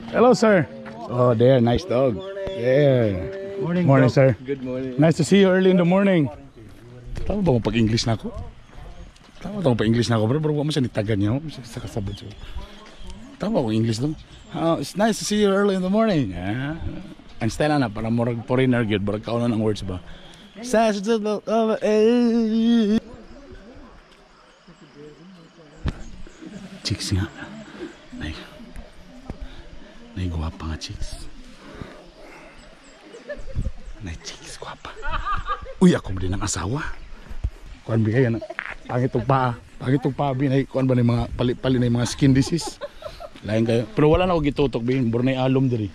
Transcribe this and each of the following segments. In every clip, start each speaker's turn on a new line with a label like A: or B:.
A: Hello, sir. Oh, there, nice dog. There. Morning, sir.
B: Good morning.
A: Nice to see you early in the morning. Tama ba kung pag-English na ako? Tama ba kung pag-English na ako? Pero wala mo siya nitagan niya. Sa kasabot siya. Tama ba kung English doon? It's nice to see you early in the morning. Ang style na, para more foreigner good. Barag kaunan ang words ba? Chicks nga. Guwapa nga chicks. Chicks guwapa. Uy, ako din ang asawa. Kuan bigay na. Pangit og paa. Pangit og paa binay kuan ba ni mga pali na mga skin disease. Lain kayo. Pero wala na ko gitutok bin, burnay alom diri.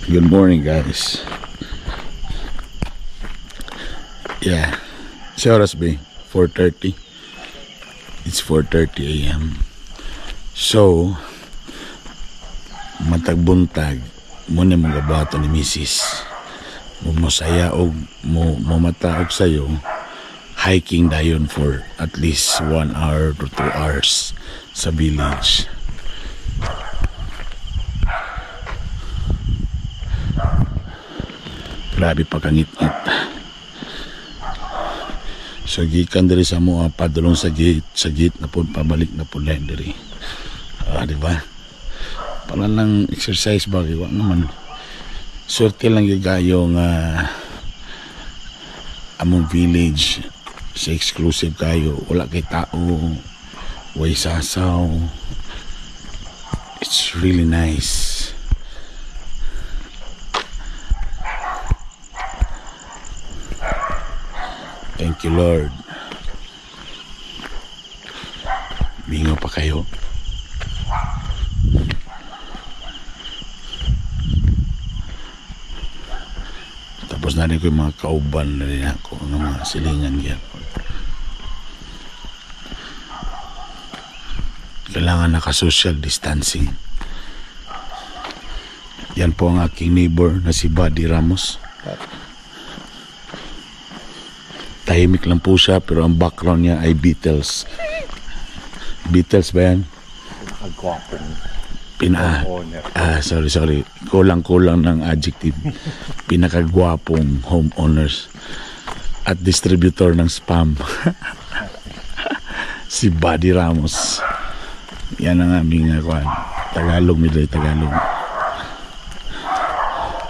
A: Good morning, guys. Yeah, oras ba? 4:30. It's 4:30 a.m. So, matagbuntag muna mga bato ni Mrs. Mumusaya o mumataog sayo hiking dayon for at least 1 hour to 2 hours sa village. Grabe pagkangit-ngit. So gikan diri sa mo padulong sa gate na pud pabalik na pud lain diri. Di ba? Para lang exercise ba wa naman. Swerte lang gigayo nga among village sa exclusive kayo, wala kay tao, way sasaw. It's really nice. Thank you, Lord. Bingo pa kayo. Tapos na rin ko yung mga kauban na rin ako ng mga silingan yan. Kailangan naka-social distancing. Yan po ang aking neighbor na si Buddy Ramos. Tahimik lang po siya, pero ang background niya ay Beatles. Beatles ba yan? Sorry. Kulang ng adjective. Pinakagwapong homeowners at distributor ng spam. Si Buddy Ramos. Yan ang aming Tagalog, midday Tagalog.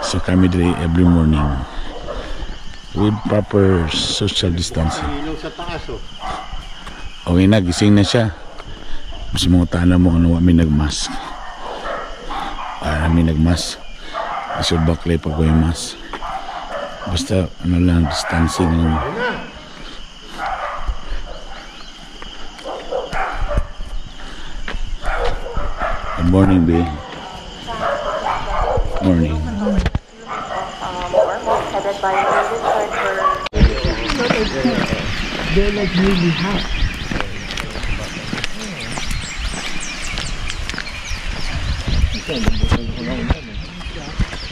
A: So kami dito every morning with proper social distancing.
B: Sa taas
A: Okay na, gising na siya. Mas mga tana mo ano kami nagmask. Kami nagmask. Isod baklay pag may mask. Basta ano lang, distancing lang. Good morning, B. Morning.
C: They're like really hot.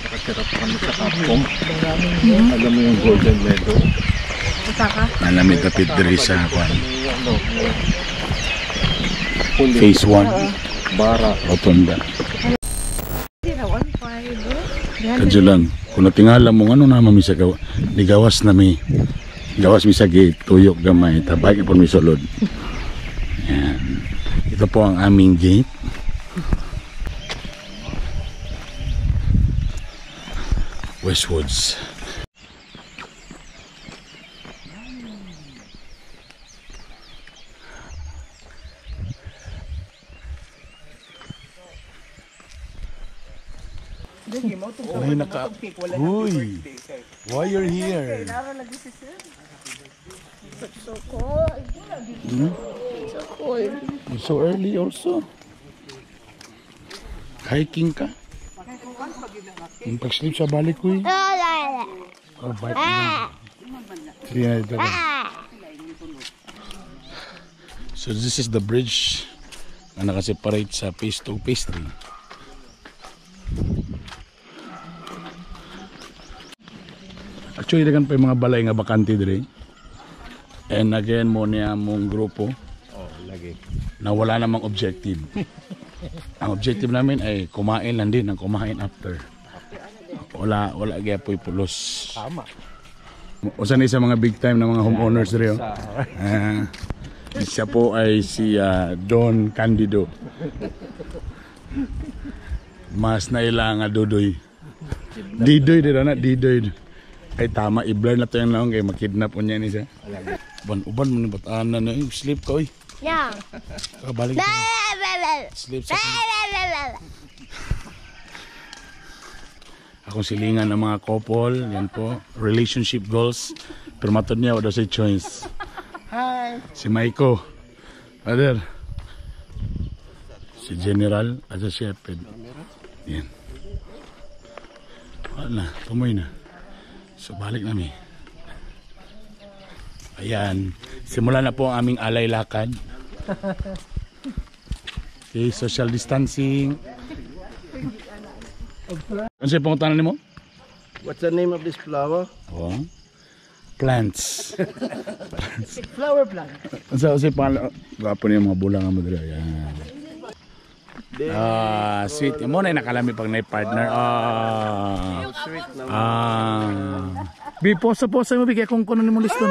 B: Nakatira pa kami sa Capcom. Alam mo yung Golden Meadow?
A: Malamit na pitri sa Phase 1
B: Bara
A: Rotunda. Kadyo lang, kung natingala mo ano naman mi sa gawas na mi gawas mi sa gate, tuyok gamay, tabay po mi sulod. Yan. Ito po ang aming gate. Westwoods. Ay, Uy! Why you're here?
C: So cold. So cold.
A: You're so early also. Hiking ka? Yung pag-sleep sa balik ko eh. Oh, bike na. Sige na dito. So this is the bridge na nakaseparate sa phase 2, phase 3. Actually, dagan pa yung mga balay nga bakante dire. And again, mo niya mong grupo.
B: Oh, lagi.
A: Na wala namang objective. Ang objective namin ay kumain lang din, ang kumain after. Wala gyapoy pulos.
B: Tama.
A: Usa ni sa mga big time na mga homeowners dire. Siya po ay si Don Candido. Mas naila nga Dodoy. Didoy dito na, Didoy. Ay tama, i-blur na to yung naong kaya makidnap po niya ni siya. Uban mo na bataan na na, sleep ka oy.
C: Yeah.
A: Balik ka. Sleep sa akong silingan ng mga couple, yan po, relationship goals. Pero matod niya, wala si choice.
C: Hi.
A: Si Maiko. Brother. Si General as a shepherd. Yan. Wala na, tumoy na. So balik namin. Ayan. Simula na po ang aming alay lakad. Okay, social distancing. Ano siya pong tanan mo?
B: What's the name of this flower?
A: Oh. Plants.
C: Flower plant.
A: Ano siya pang... Gwapo niya mga bulang mo dito. Ayan. Sweet. Mo na nakalami pag na-partner.
B: Sweet naman.
A: Bi, posa-posa mo bigay kung kuno ni mo liston.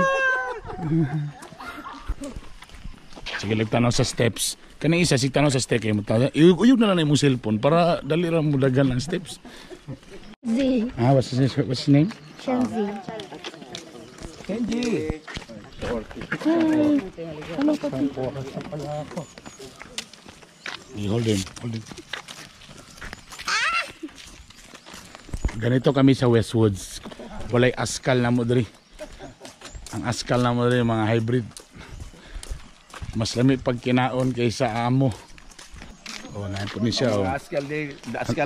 A: Sige, tanaw sa steps. Kanang isa, si tanaw sa steps. Uyog na lang na yung cellphone para dali lang mo dagan ang steps.
C: Z.
A: What's his name?
C: Shenzi.
B: Kenji.
A: Hello, papi. Hold him. Ganito kami sa Westwoods. Walay askal na mo diri. Ang askal na mo diri mga hybrid. Mas lami pag kinaon kaysa amo. Oh, na po ni siya. Oh.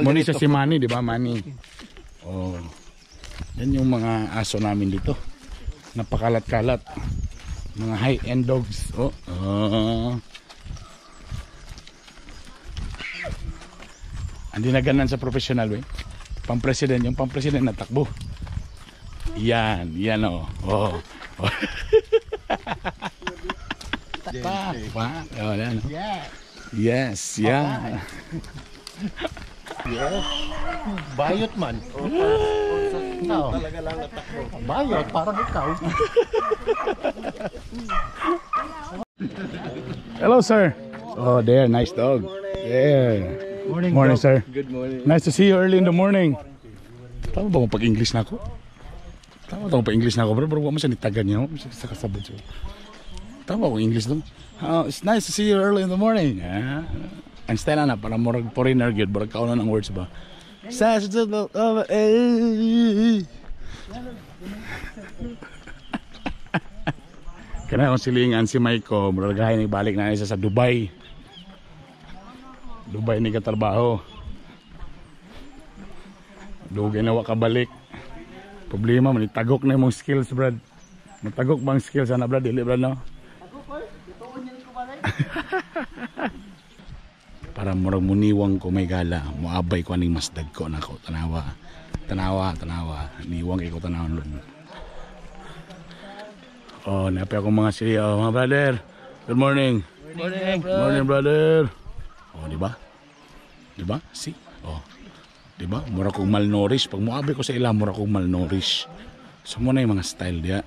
A: Mo ni siya si Manny, di ba? Manny. Oh. Yan yung mga aso namin dito. Napakalat-kalat. Mga high-end dogs. Oh. Hindi na ganan sa professional way. Pang-president, yung pang-president na takbo. Yan oh. Oh. Oh, yan. Yes, yeah.
B: Bayot man. No. Talaga lang natakbo. Bayot, parang ikaw.
A: Hello, sir. Oh, there, nice dog. There. Morning, sir.
B: Good morning.
A: Nice to see you early in the morning. Tama ba kung pag-English na ako? Tama ba kung pag-English na ako? Pero wala mo siya nitagan niya. Sa kasabot siya. Tama ba kung English doon? It's nice to see you early in the morning. Ang style na, parang morag foreigner good. Barag kaunan ang words ba? Kana akong silingan si Maiko. Maragahin balik na isa sa Dubai. Dubai ni katrabaho. Dugay na wa kabalik. Problema man itagok na imong skills, brad. Matagok bang skills ana, brad? Dili, brad, no? Para murag muniwang ko may gala, moabay ko aning mas dagko nako. Tanawa. Niwang kay ko tanawon lun. Oh, napi ako mga siya, mga brother. Good morning. Morning, brother. Oh, di ba? See? Oh. Di ba? Mura kong malnourished. Pag muabi ko sa ila, mura kong malnourished. So mo na yung mga style diya.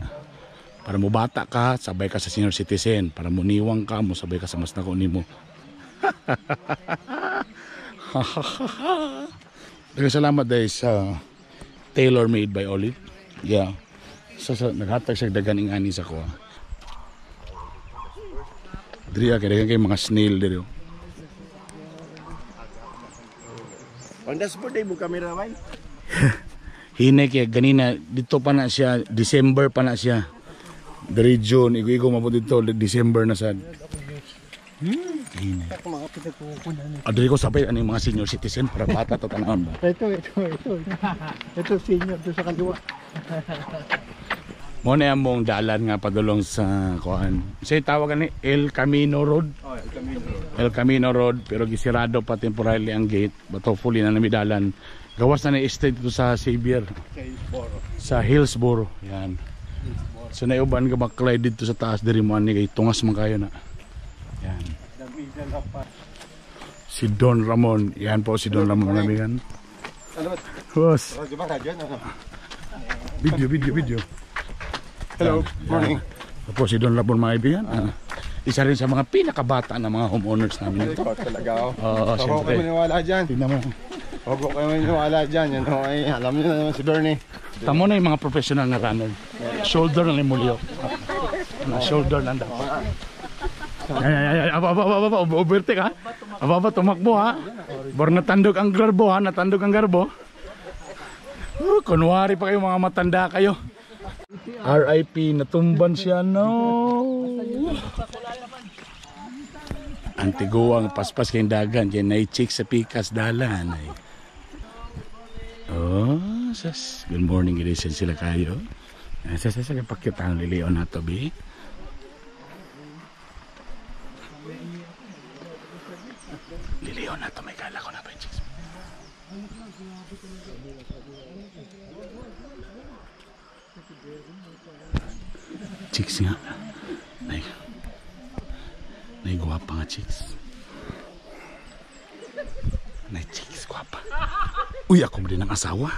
A: Para mo bata ka, sabay ka sa senior citizen. Para mo niwang ka, mo sabay ka sa mas nako nimo. Salamat dahil sa tailor made by Olive. Yeah. So naghatag siya dagan ing ani sa ko. Diri kay mga snail diri.
B: On dashboard ay mo camera bay.
A: Hine kaya ganina dito pa na siya, December pa na siya. Dari June, igo mabot dito, December na sad. Init.
C: Mga pinagkukunan nito.
A: Adali ko sabay ano yung mga senior citizen para bata to tanawon ba.
C: Ito. Ito senior doon sa kaliwa.
A: Mo na among dalan nga padulong sa kuan. Say tawagan ni El Camino Road.
B: Oh, El Camino.
A: El Camino Road pero gisirado pa temporarily ang gate but hopefully na namidalan. Gawas na ni estate dito sa Xavier sa Hillsboro. Yan. So naiuban ka maklay dito sa taas diri mo ani kay tungas man kayo na. Yan. Si Don Ramon. Yan po si Don Ramon kaibigan.
B: Ano?
A: Boss.
B: Radyo ba? Radyo?
A: Video.
B: Hello, morning.
A: Opo, si Don Ramon mga kaibigan. Isa rin sa mga pinakabata na mga homeowners namin ito.
B: Ikaw talaga ako.
A: Oo,
B: Huwag
A: siyempre.
B: kayo maniwala dyan.
A: Tingnan mo.
B: Huwag kayo maniwala dyan. Yan ho, ay, alam niyo na naman si Bernie.
A: Tamo na yung mga professional na runner. Shoulder na limulyo. Shoulder na dapat. Ay, aba, overtake ha. Aba, tumakbo ha. Bor natandog ang garbo ha, natandog ang garbo. Kunwari pa kayo mga matanda kayo. RIP, natumban siya, no. Antiguang paspas kayong dagan, kaya nai-check sa pikas dalan. Ay. Oh, sas. Good morning, gilisan sila kayo. Sas, pakita ang lilion na to, bi. Lilion na to, may kala ko na ba yung chicks? Chicks nga. Nay guwapa nga chicks. Nay chicks guwapa. Uy, ako din ang asawa.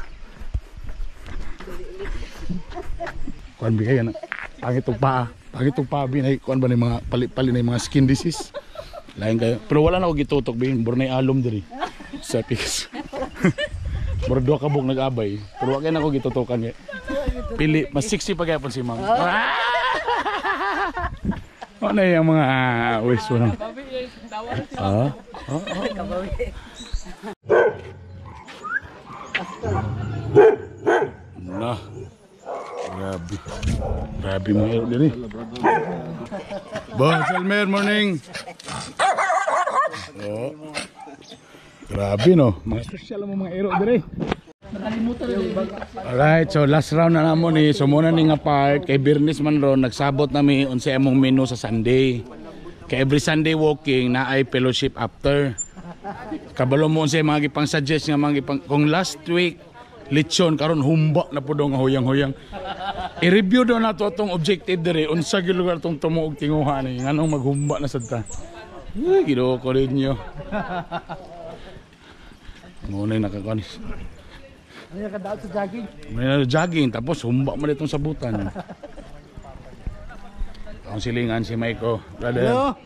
A: Kuan bigay yan. Pangit og paa. Pangit og paa binay kuan ba ni mga palit-palit na mga skin disease. Lain kayo. Pero wala na ako gitutok bin. Bornay alom diri. Sa pikas. Bordua kabog nag-abay. Pero wala na ako gitutokan kay. Pili, mas 60 pa gyapon si ma'am. Ano yung mga wish mo na? Nah, grabe mo yun din eh. Boss Elmer, morning. Oh. Grabe no, mga social mo mga ero din eh. Alright, so last round na namon ni so muna ni nga part kay Bernis man ron nagsabot nami unsa among menu sa Sunday. Kay every Sunday walking na ay fellowship after. Kabalo mo unsa mga gipang suggest nga mga gipang kung last week lechon karon humba na pud nga huyang-huyang. I-review daw nato atong objective dire unsa gyud lugar tong tumuog tinguha ni nganong maghumba na sad ta. Ginoo ko ninyo. Muna nakakonis.
C: Ano yung kadaot sa jogging?
A: May jogging tapos humba mo ditong sabutan. Ang silingan si Maiko, brother.
C: Hello?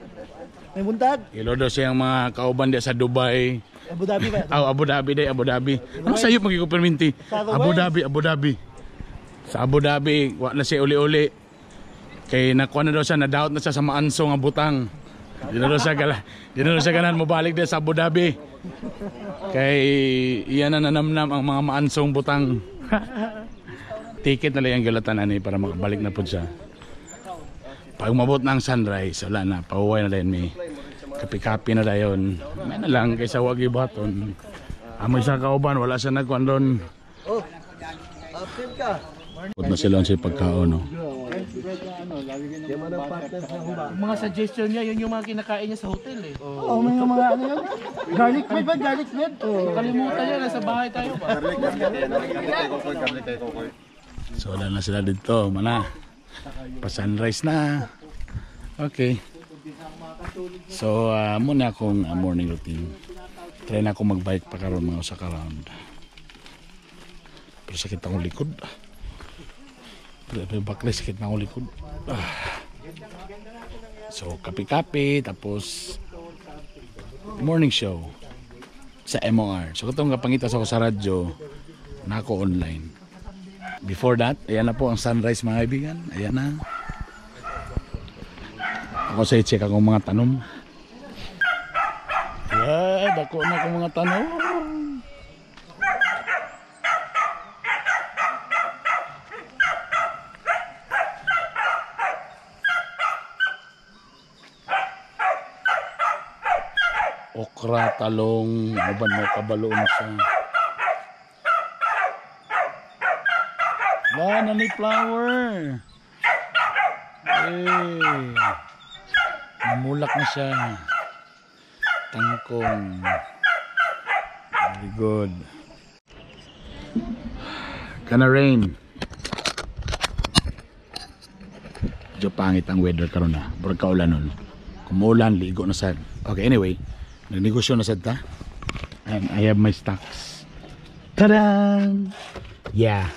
C: May buntag?
A: Ilo daw siyang mga kauban dia sa Dubai.
C: Abu Dhabi ba?
A: Abu Dhabi. Ano sa'yo magkikuperminti? Abu Dhabi. Sa Abu Dhabi, wala na siya uli-uli. Kay nakuha na daw siya, na-doubt na siya sa maansong ang butang. Di na daw siya ganan mo balik din sa Abu Dhabi. Kay iyan na nanamnam ang mga maansong butang. Ticket na lang yung gulatan ani para makabalik na po siya. Pag mabot na ang sunrise, wala na, pauwi na din may kapi-kapi na dayon. May na lang kaysa wag ibaton. Amoy sa kauban, wala siya nagkuhan doon.
C: Oh, apil ka.
A: Put na sila sa pagkaon, no?
D: Yung mga suggestion niya, yun yung mga kinakain niya sa hotel eh.
C: Oh, may mga ano yun? Garlic bread ba? Garlic bread? Oh.
D: Kalimutan niya, nasa bahay tayo ba?
A: So wala na sila dito, mana. Pa-sunrise na. Okay. So muna akong morning routine. Try na akong mag-bike pa karon mga usa ka round. Pero sakit akong likod. Pero bakla sakit na akong likod. So kape-kape tapos morning show sa MOR. So katong kapangita sa ako sa radyo na ako online. Before that, ayan na po ang sunrise mga kaibigan. Ayan na. Ako sa i-check akong mga tanom. Ayan, dako na akong mga tanom. okra, talong, uban mo kabaloon siya. Wow, nani flower. Eh. Namulak na siya. Tangkong. Very good. Gonna rain. Medyo pangit ang weather karon na. Burag kaulan nun. Kumulan, ligo na sad. Okay, anyway. Nagnegosyo na sad ta. And I have my stocks. Ta-da! Yeah.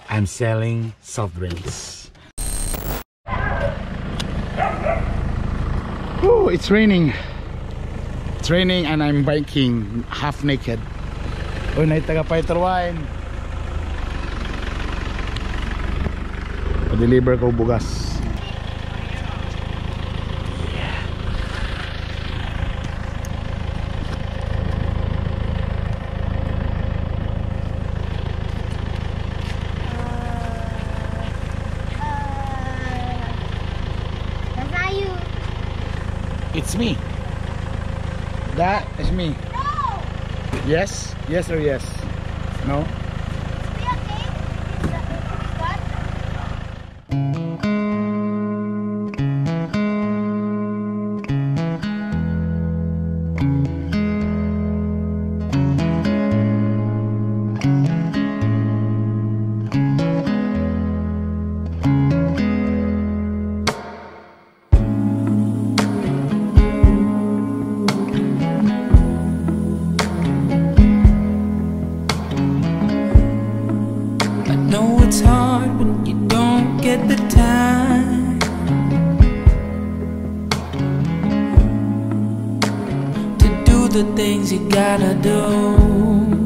A: I'm selling soft drinks. Oh, it's raining. It's raining and I'm biking half naked. Oh, naitaga fighter wine. Pa-deliver ko bugas. It's me. That is me.
E: No!
A: Yes? Yes or yes? No?
E: Is it okay? What?
F: know it's hard when you don't get the time to do the things you gotta do.